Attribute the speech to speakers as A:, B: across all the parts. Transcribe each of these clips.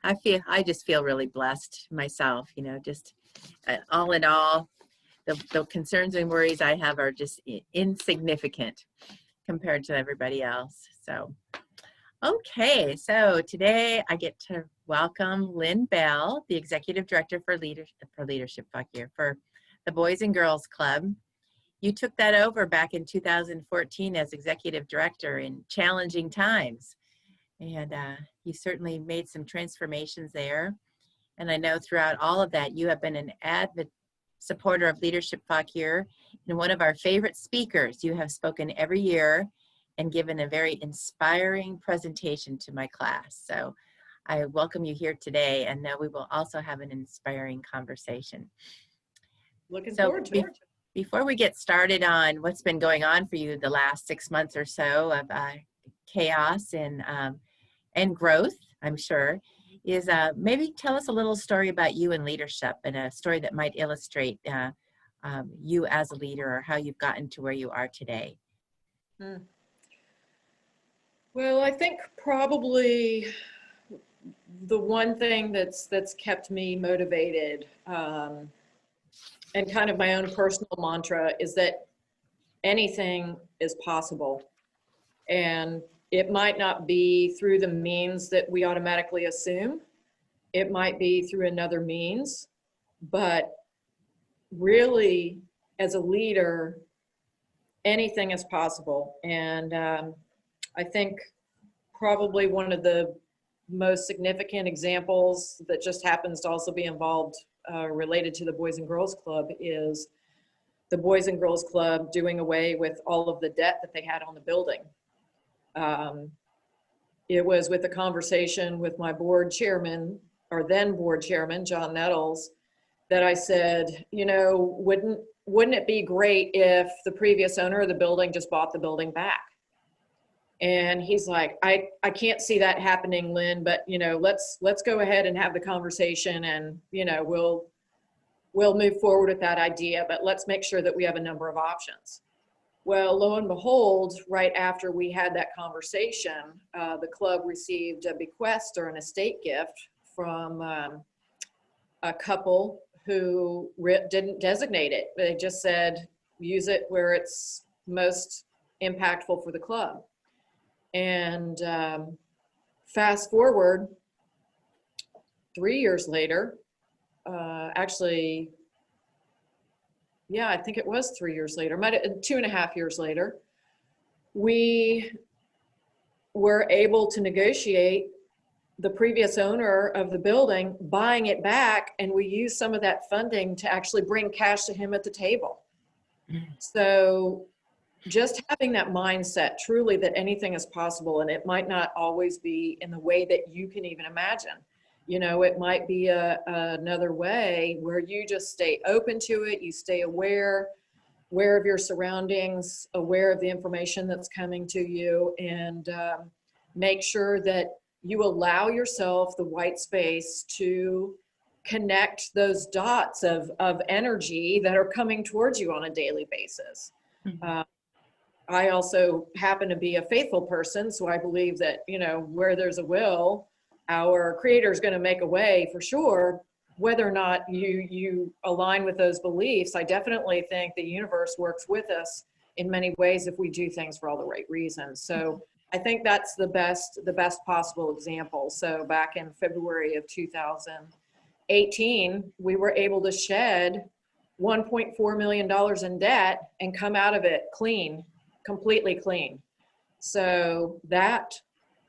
A: I just feel really blessed myself, just all in all, the concerns and worries I have are just insignificant compared to everybody else. So, okay. So today I get to welcome Lynne Bell, the Executive Director for Leadership Fauquier for the Boys and Girls Club. You took that over back in 2014 as Executive Director in challenging times. And you certainly made some transformations there. And I know throughout all of that, you have been an avid supporter of Leadership Fauquier and one of our favorite speakers. You have spoken every year and given a very inspiring presentation to my class. So I welcome you here today, and know we will also have an inspiring conversation.
B: Looking forward to it.
A: Before we get started on what's been going on for you the last 6 months or so of chaos and growth, I'm sure, is maybe tell us a little story about you and leadership, and a story that might illustrate you as a leader, or how you've gotten to where you are today.
B: Well, I think probably the one thing that's kept me motivated and kind of my own personal mantra is that anything is possible. And it might not be through the means that we automatically assume. It might be through another means, but really, as a leader, anything is possible. And I think probably one of the most significant examples that just happens to also be involved related to the Boys and Girls Club is the Boys and Girls Club doing away with all of the debt that they had on the building. It was with a conversation with my board chairman, or then board chairman, John Nettles, that I said, wouldn't it be great if the previous owner of the building just bought the building back? And he's like, I can't see that happening, Lynne, but let's go ahead and have the conversation, and we'll move forward with that idea, but let's make sure that we have a number of options. Well, lo and behold, right after we had that conversation, the club received a bequest or an estate gift from a couple who didn't designate it. They just said, use it where it's most impactful for the club. And fast forward 3 years later, actually, yeah, I think it was 3 years later, 2.5 years later, we were able to negotiate the previous owner of the building buying it back, and we used some of that funding to actually bring cash to him at the table. So just having that mindset, truly, that anything is possible, and it might not always be in the way that you can even imagine. It might be another way where you just stay open to it, you stay aware of your surroundings, aware of the information that's coming to you, and make sure that you allow yourself the white space to connect those dots of energy that are coming towards you on a daily basis. Mm-hmm. I also happen to be a faithful person, so I believe that, where there's a will, our Creator is going to make a way for sure. Whether or not you align with those beliefs, I definitely think the universe works with us in many ways if we do things for all the right reasons. So I think that's the best possible example. So back in February of 2018, we were able to shed $1.4 million in debt and come out of it clean, completely clean. So that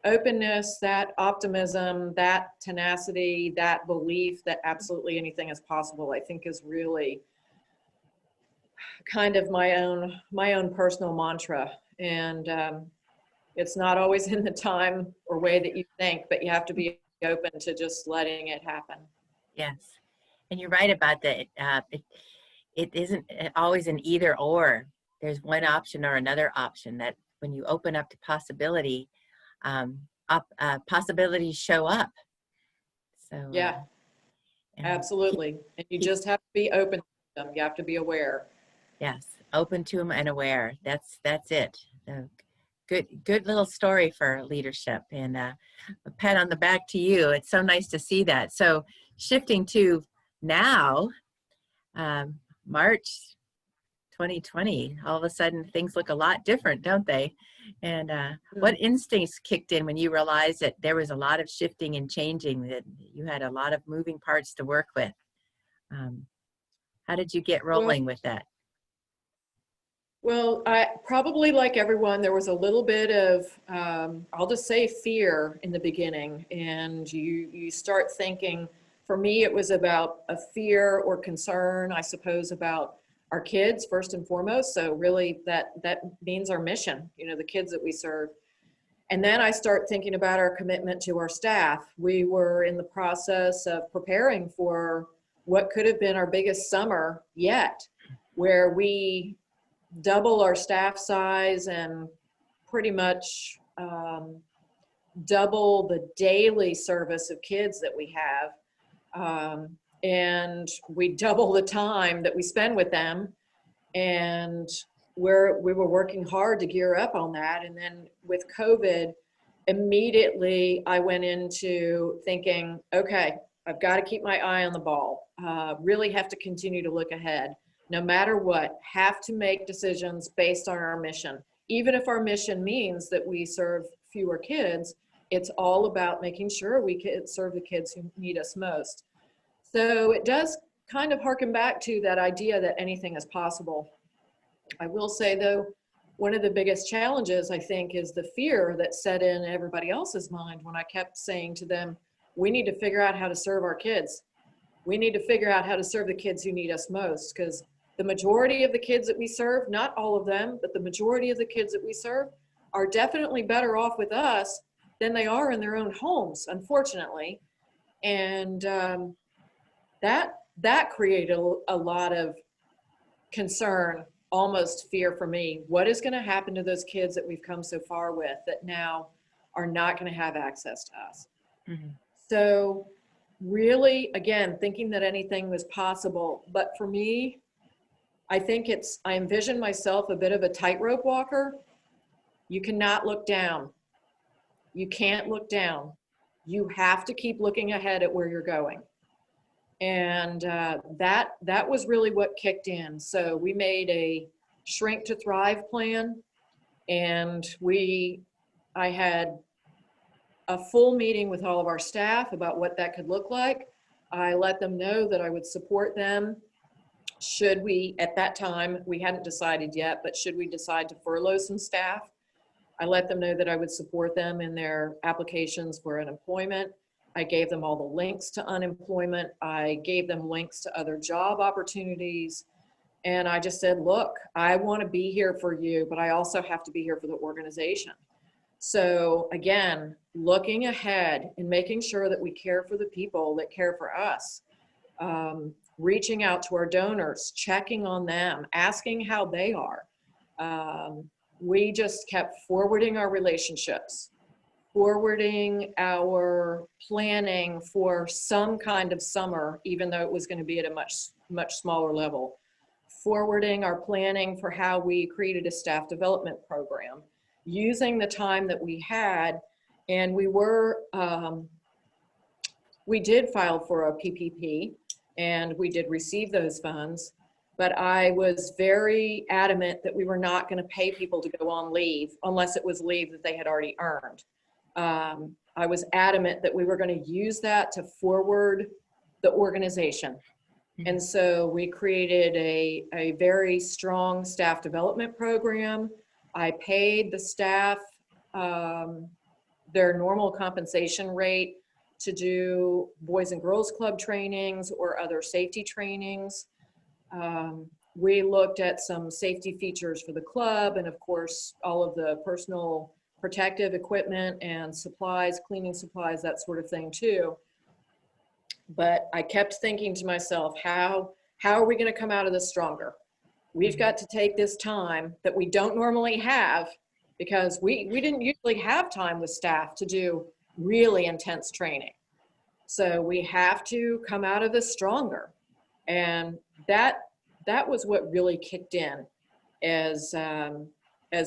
B: openness, that optimism, that tenacity, that belief that absolutely anything is possible, I think is really kind of my own personal mantra. And it's not always in the time or way that you think, but you have to be open to just letting it happen.
A: Yes. And you're right about that. It isn't always an either or. There's one option or another option, that when you open up to possibility, possibilities show up. So
B: yeah, absolutely. And you just have to be open to them. You have to be aware.
A: Yes, open to them and aware. That's it. Good little story for leadership, and a pat on the back to you. It's so nice to see that. So shifting to now, March 2020, all of a sudden things look a lot different, don't they? And what instincts kicked in when you realized that there was a lot of shifting and changing, that you had a lot of moving parts to work with? How did you get rolling with that?
B: Well, I probably, like everyone, there was a little bit of, I'll just say, fear in the beginning. And you start thinking, for me, it was about a fear or concern, I suppose, about our kids first and foremost. So really that means our mission, the kids that we serve. And then I start thinking about our commitment to our staff. We were in the process of preparing for what could have been our biggest summer yet, where we double our staff size and pretty much double the daily service of kids that we have. And we double the time that we spend with them. And we were working hard to gear up on that. And then with COVID, immediately I went into thinking, okay, I've got to keep my eye on the ball. Really have to continue to look ahead. No matter what, have to make decisions based on our mission. Even if our mission means that we serve fewer kids, it's all about making sure we can serve the kids who need us most. So it does kind of harken back to that idea that anything is possible. I will say, though, one of the biggest challenges, I think, is the fear that set in everybody else's mind when I kept saying to them, we need to figure out how to serve our kids. We need to figure out how to serve the kids who need us most, because the majority of the kids that we serve, not all of them, but the majority of the kids that we serve are definitely better off with us than they are in their own homes, unfortunately. And that created a lot of concern, almost fear for me. What is going to happen to those kids that we've come so far with that now are not going to have access to us? Mm-hmm. So really, again, thinking that anything was possible. But for me, I think I envision myself a bit of a tightrope walker. You cannot look down. You can't look down. You have to keep looking ahead at where you're going. And that was really what kicked in. So we made a Shrink to Thrive plan, and I had a full meeting with all of our staff about what that could look like. I let them know that I would support them should we, at that time, we hadn't decided yet, but should we decide to furlough some staff, I let them know that I would support them in their applications for unemployment. I gave them all the links to unemployment. I gave them links to other job opportunities. And I just said, look, I want to be here for you, but I also have to be here for the organization. So again, looking ahead and making sure that we care for the people that care for us. Reaching out to our donors, checking on them, asking how they are. We just kept forwarding our relationships, forwarding our planning for some kind of summer, even though it was going to be at a much smaller level, forwarding our planning for how we created a staff development program, using the time that we had. And we did file for a PPP, and we did receive those funds, but I was very adamant that we were not going to pay people to go on leave unless it was leave that they had already earned. I was adamant that we were going to use that to forward the organization. And so we created a very strong staff development program. I paid the staff their normal compensation rate to do Boys and Girls Club trainings or other safety trainings. We looked at some safety features for the club, and of course, all of the personal protective equipment and supplies, cleaning supplies, that sort of thing too. But I kept thinking to myself, how are we going to come out of this stronger? We've got to take this time that we don't normally have, because we didn't usually have time with staff to do really intense training. So we have to come out of this stronger. And that was what really kicked in as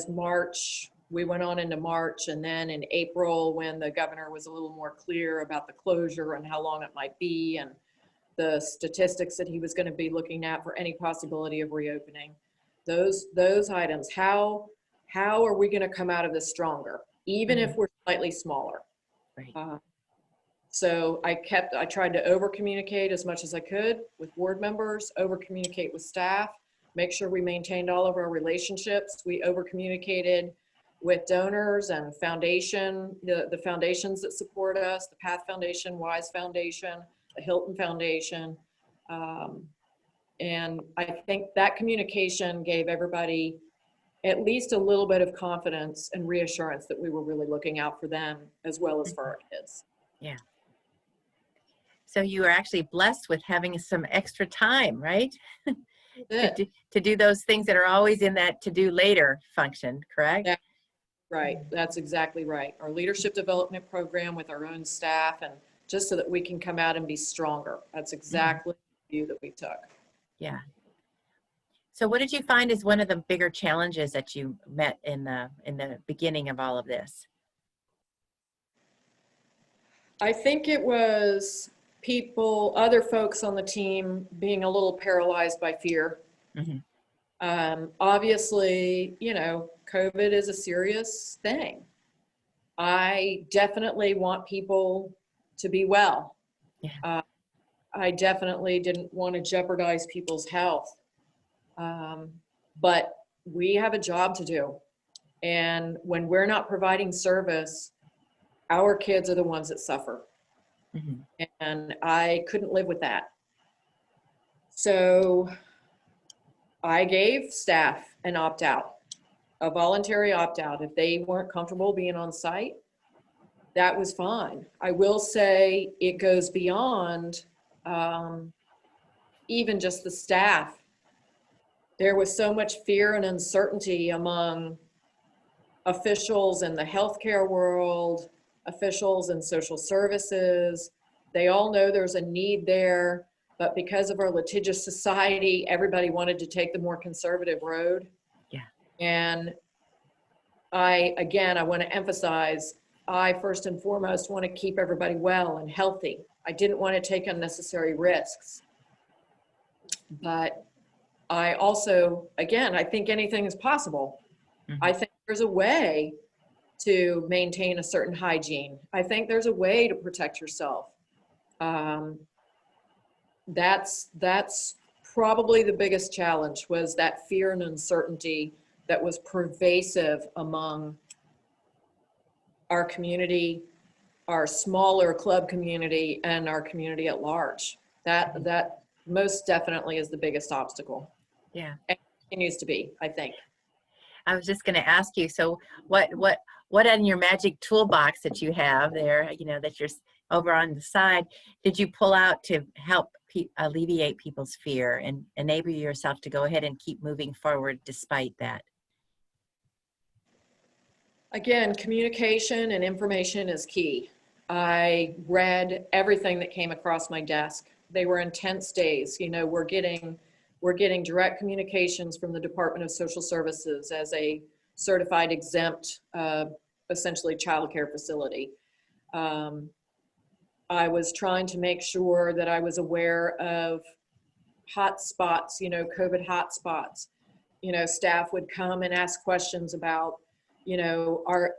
B: March we went on into March, and then in April, when the governor was a little more clear about the closure and how long it might be, and the statistics that he was going to be looking at for any possibility of reopening, those items, how are we going to come out of this stronger, even if we're slightly smaller?
A: Right.
B: So I tried to over communicate as much as I could with board members, over communicate with staff, make sure we maintained all of our relationships. We over communicated with donors and foundation, the foundations that support us, the Path Foundation, Wise Foundation, the Hilton Foundation. And I think that communication gave everybody at least a little bit of confidence and reassurance that we were really looking out for them as well as for our kids.
A: Yeah. So you were actually blessed with having some extra time, right? to do those things that are always in that to do later function, correct?
B: Yeah, right. That's exactly right. Our leadership development program with our own staff, and just so that we can come out and be stronger. That's exactly the view that we took.
A: Yeah. So what did you find is one of the bigger challenges that you met in the beginning of all of this?
B: I think it was other folks on the team being a little paralyzed by fear. Obviously, COVID is a serious thing. I definitely want people to be well.
A: Yeah.
B: I definitely didn't want to jeopardize people's health. But we have a job to do. And when we're not providing service, our kids are the ones that suffer. And I couldn't live with that. So I gave staff an opt-out, a voluntary opt-out. If they weren't comfortable being on site, that was fine. I will say it goes beyond even just the staff. There was so much fear and uncertainty among officials in the healthcare world, officials in social services. They all know there's a need there, but because of our litigious society, everybody wanted to take the more conservative road.
A: Yeah.
B: And I want to emphasize, I first and foremost want to keep everybody well and healthy. I didn't want to take unnecessary risks. But I also, I think anything is possible. I think there's a way to maintain a certain hygiene. I think there's a way to protect yourself. That's probably the biggest challenge, was that fear and uncertainty that was pervasive among our community, our smaller club community, and our community at large. That most definitely is the biggest obstacle.
A: Yeah.
B: It continues to be, I think.
A: I was just going to ask you, so what in your magic toolbox that you have there, that you're over on the side, did you pull out to help alleviate people's fear and enable yourself to go ahead and keep moving forward despite that?
B: Again, communication and information is key. I read everything that came across my desk. They were intense days. We're getting direct communications from the Department of Social Services as a certified exempt, essentially childcare facility. I was trying to make sure that I was aware of hot spots, COVID hot spots. Staff would come and ask questions about,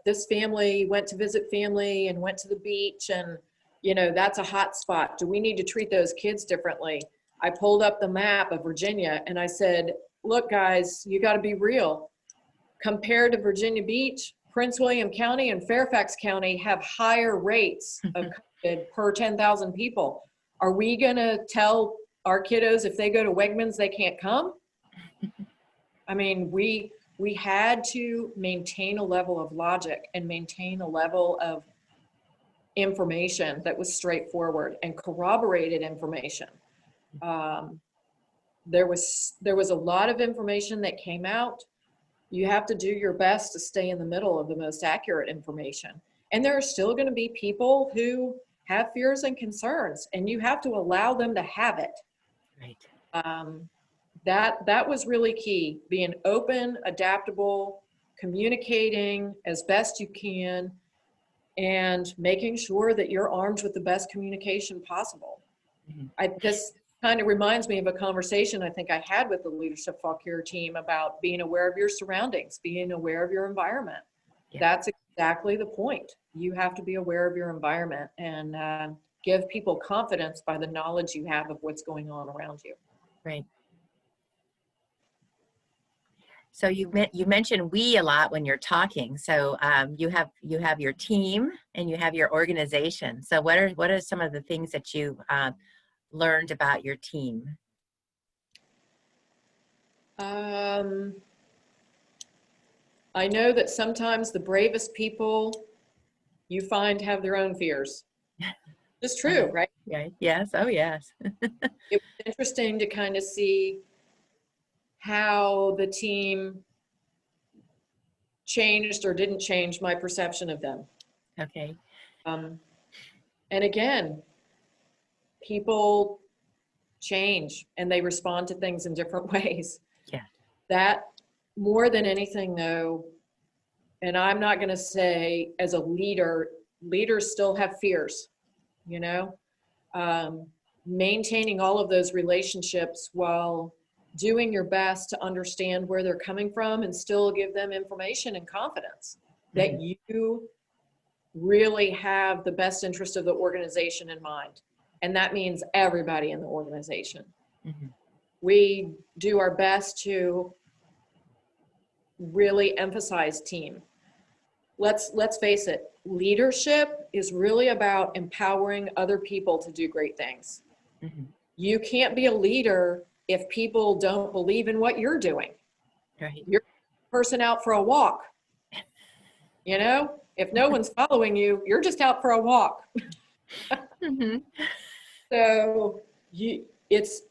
B: this family went to visit family and went to the beach, and, that's a hot spot. Do we need to treat those kids differently? I pulled up the map of Virginia and I said, look, guys, you got to be real. Compared to Virginia Beach, Prince William County and Fairfax County have higher rates of COVID per 10,000 people. Are we going to tell our kiddos if they go to Wegmans, they can't come? I mean, we had to maintain a level of logic and maintain a level of information that was straightforward and corroborated information. There was a lot of information that came out. You have to do your best to stay in the middle of the most accurate information. And there are still going to be people who have fears and concerns, and you have to allow them to have it.
A: Right.
B: That was really key, being open, adaptable, communicating as best you can, and making sure that you're armed with the best communication possible. This kind of reminds me of a conversation I think I had with the leadership Fauquier team about being aware of your surroundings, being aware of your environment.
A: Yeah.
B: That's exactly the point. You have to be aware of your environment and give people confidence by the knowledge you have of what's going on around you.
A: Right. So you mentioned we a lot when you're talking. So you have your team and you have your organization. So what are some of the things that you learned about your team?
B: I know that sometimes the bravest people you find have their own fears. It's true, right?
A: Yeah. Yes. Oh, yes.
B: It was interesting to kind of see how the team changed or didn't change my perception of them.
A: Okay.
B: And again, people change and they respond to things in different ways.
A: Yeah.
B: That more than anything though, and I'm not going to say as a leader, leaders still have fears, you know, maintaining all of those relationships while doing your best to understand where they're coming from and still give them information and confidence that you really have the best interest of the organization in mind. And that means everybody in the organization. We do our best to really emphasize team. Let's face it, leadership is really about empowering other people to do great things. You can't be a leader if people don't believe in what you're doing.
A: Right.
B: You're a person out for a walk. You know, if no one's following you, you're just out for a walk. So it's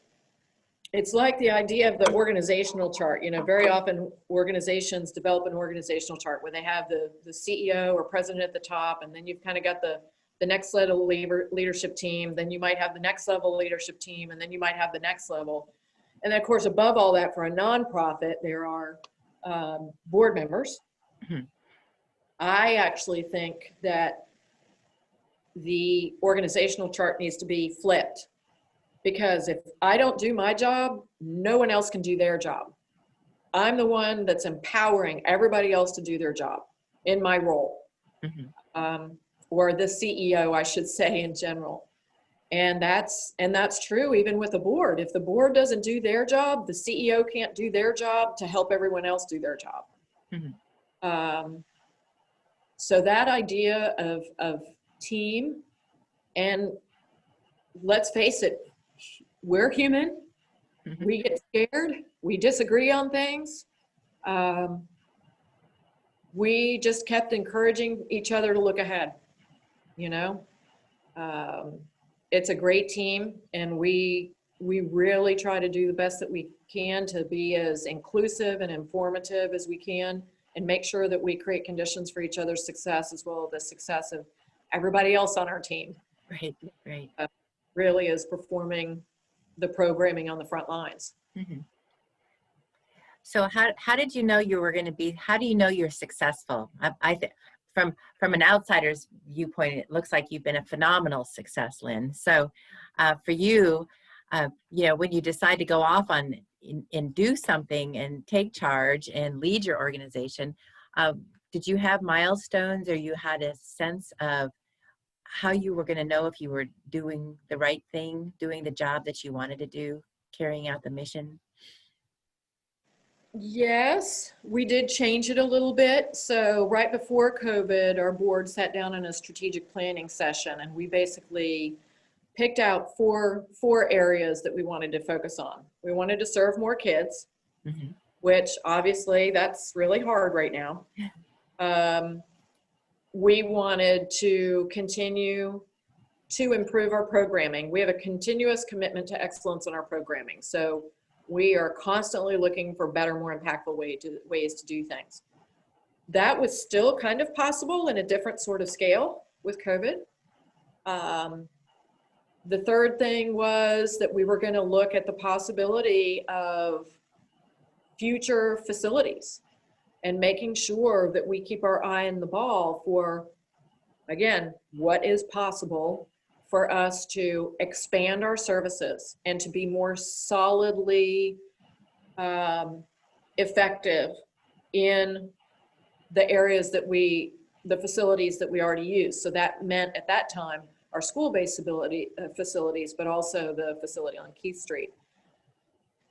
B: like the idea of the organizational chart. You know, very often organizations develop an organizational chart where they have the CEO or president at the top, and then you've kind of got the next level leadership team, then you might have the next level leadership team, and then you might have the next level. And then of course, above all that, for a nonprofit, there are board members. I actually think that the organizational chart needs to be flipped, because if I don't do my job, no one else can do their job. I'm the one that's empowering everybody else to do their job in my role, or the CEO, I should say, in general. And that's true even with the board. If the board doesn't do their job, the CEO can't do their job to help everyone else do their job. So that idea of team, and let's face it, we're human. We get scared. We disagree on things. We just kept encouraging each other to look ahead. You know, it's a great team, and we really try to do the best that we can to be as inclusive and informative as we can, and make sure that we create conditions for each other's success as well as the success of everybody else on our team.
A: Right. Right.
B: Really is performing the programming on the front lines.
A: So how did you know you were going to be, how do you know you're successful? I think from an outsider's viewpoint, it looks like you've been a phenomenal success, Lynne. So for you, you know, when you decide to go off on and do something and take charge and lead your organization, did you have milestones, or you had a sense of how you were going to know if you were doing the right thing, doing the job that you wanted to do, carrying out the mission?
B: Yes, we did change it a little bit. So right before COVID, our board sat down in a strategic planning session, and we basically picked out four areas that we wanted to focus on. We wanted to serve more kids, which obviously that's really hard right now. We wanted to continue to improve our programming. We have a continuous commitment to excellence in our programming. So we are constantly looking for better, more impactful ways to do things. That was still kind of possible in a different sort of scale with COVID. The third thing was that we were going to look at the possibility of future facilities. and making sure that we keep our eye on the ball for, again, what is possible for us to expand our services and to be more solidly effective in the areas that the facilities that we already use. So that meant at that time our school-based facilities, but also the facility on Keith Street.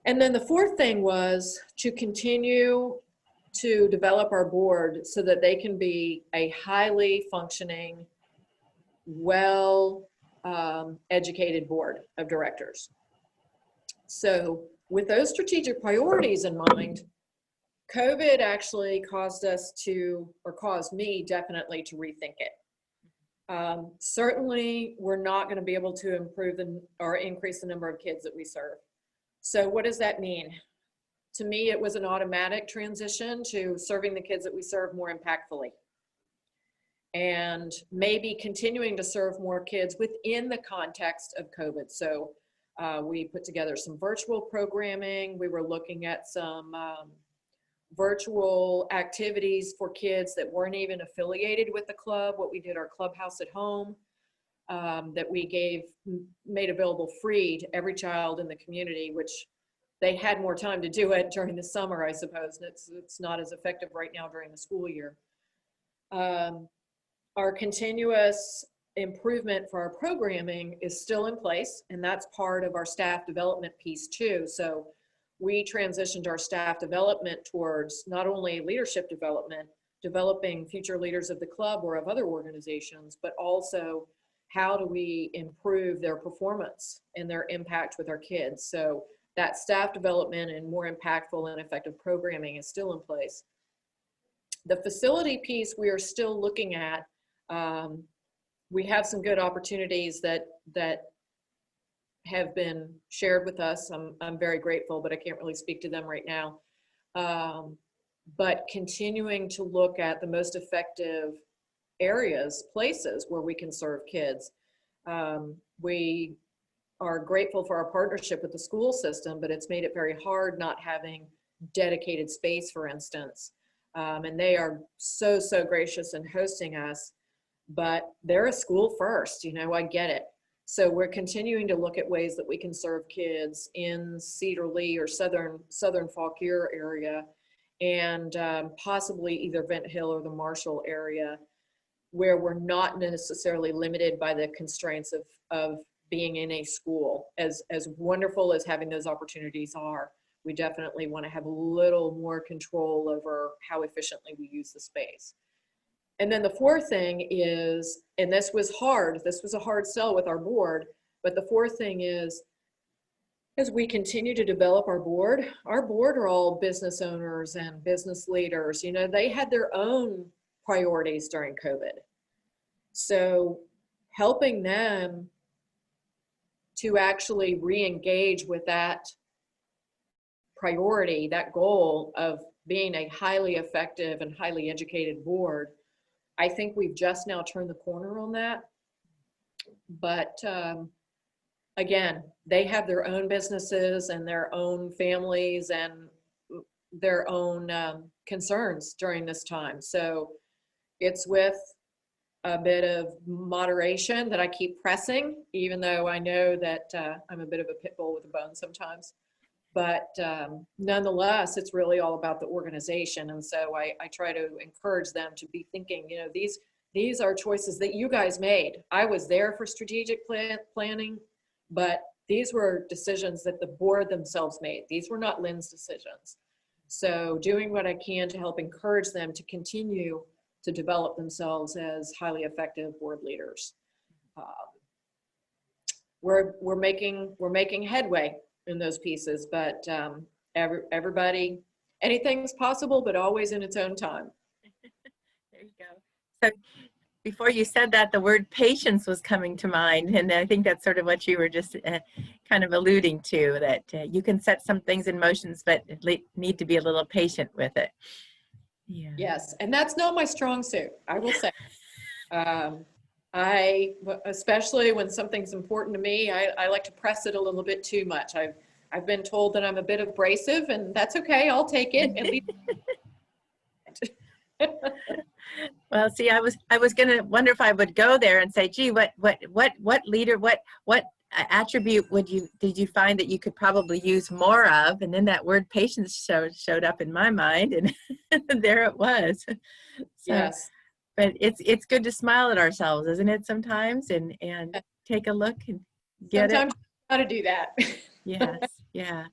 B: And then the fourth thing was to continue to develop our board so that they can be a highly functioning, well educated board of directors. So with those strategic priorities in mind, COVID actually caused me definitely to rethink it. Certainly, we're not going to be able to improve or increase the number of kids that we serve. So what does that mean? To me, it was an automatic transition to serving the kids that we serve more impactfully, and maybe continuing to serve more kids within the context of COVID. So we put together some virtual programming. We were looking at some virtual activities for kids that weren't even affiliated with the club. What we did, our clubhouse at home, that we made available free to every child in the community, which they had more time to do it during the summer, I suppose. And it's not as effective right now during the school year. Our continuous improvement for our programming is still in place, and that's part of our staff development piece too. So we transitioned our staff development towards not only leadership development, developing future leaders of the club or of other organizations, but also how do we improve their performance and their impact with our kids. So that staff development and more impactful and effective programming is still in place. The facility piece we are still looking at. We have some good opportunities that have been shared with us. I'm very grateful, but I can't really speak to them right now. But continuing to look at the most effective places where we can serve kids. We are grateful for our partnership with the school system, but it's made it very hard not having dedicated space, for instance. And they are so gracious in hosting us, but they're a school first, I get it. So we're continuing to look at ways that we can serve kids in Cedar Lee or southern Fauquier area, and possibly either Vent Hill or the Marshall area, where we're not necessarily limited by the constraints of being in a school. As wonderful as having those opportunities are, we definitely want to have a little more control over how efficiently we use the space. And then the fourth thing is, and this was a hard sell with our board, but the fourth thing is, as we continue to develop our board are all business owners and business leaders. They had their own priorities during COVID. So helping them to actually re-engage with that priority, that goal of being a highly effective and highly educated board, I think we've just now turned the corner on that. But again, they have their own businesses and their own families and their own concerns during this time. So it's with a bit of moderation that I keep pressing, even though I know that I'm a bit of a pit bull with a bone sometimes. But nonetheless, it's really all about the organization. And so I try to encourage them to be thinking, these are choices that you guys made. I was there for strategic planning, but these were decisions that the board themselves made. These were not Lynne's decisions. So doing what I can to help encourage them to continue to develop themselves as highly effective board leaders. We're making headway in those pieces, but everybody, anything's possible, but always in its own time.
A: There you go. So before you said that, the word patience was coming to mind, and I think that's sort of what you were just kind of alluding to, that you can set some things in motions, but need to be a little patient with it. Yeah.
B: Yes, and that's not my strong suit, I will say. Especially when something's important to me, I like to press it a little bit too much. I've been told that I'm a bit abrasive, and that's okay. I'll take it. At least
A: Well, see, I was gonna wonder if I would go there and say, gee, what leader, what attribute did you find that you could probably use more of? And then that word patience showed up in my mind, and there it was. So,
B: Yes.
A: but it's good to smile at ourselves, isn't it? Sometimes, and take a look and get it.
B: Sometimes you got to do that.
A: Yes, yeah.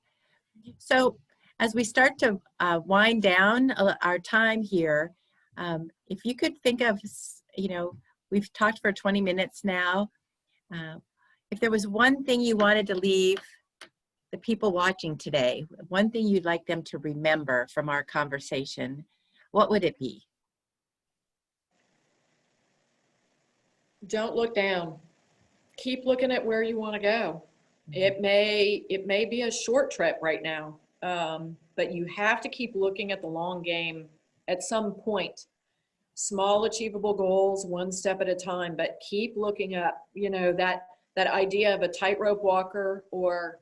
A: So as we start to wind down our time here, if you could think of, we've talked for 20 minutes now. If there was one thing you wanted to leave the people watching today, one thing you'd like them to remember from our conversation, what would it be?
B: Don't look down. Keep looking at where you want to go. It may be a short trip right now, but you have to keep looking at the long game at some point. Small achievable goals, one step at a time, but keep looking up. That idea of a tightrope walker or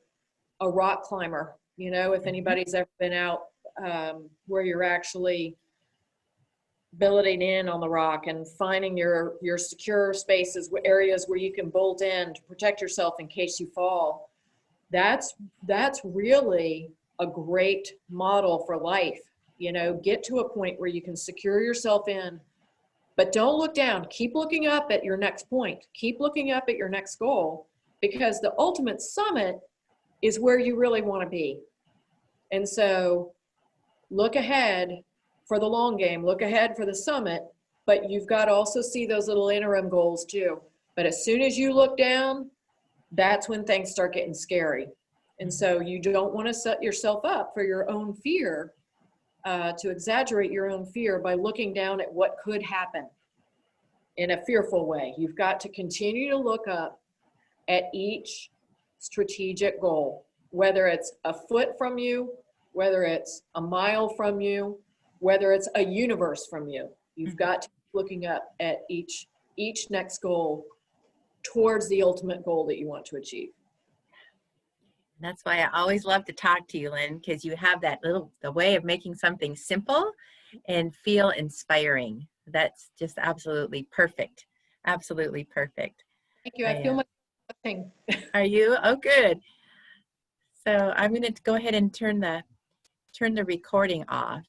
B: a rock climber. If anybody's ever been out where you're actually billeting in on the rock and finding your secure spaces, areas where you can bolt in to protect yourself in case you fall. That's really a great model for life. Get to a point where you can secure yourself in, but don't look down. Keep looking up at your next point. Keep looking up at your next goal, because the ultimate summit is where you really want to be. And so look ahead for the long game, look ahead for the summit, but you've got to also see those little interim goals too. But as soon as you look down, that's when things start getting scary. And so you don't want to set yourself up for your own fear, to exaggerate your own fear by looking down at what could happen in a fearful way. You've got to continue to look up at each strategic goal, whether it's a foot from you, whether it's a mile from you, whether it's a universe from you. You've got to keep looking up at each next goal towards the ultimate goal that you want to achieve.
A: That's why I always love to talk to you, Lynne, because you have the way of making something simple and feel inspiring. That's just absolutely perfect. Absolutely perfect.
B: Thank you. I feel my thing.
A: Are you? Oh, good. So I'm going to go ahead and turn the recording off.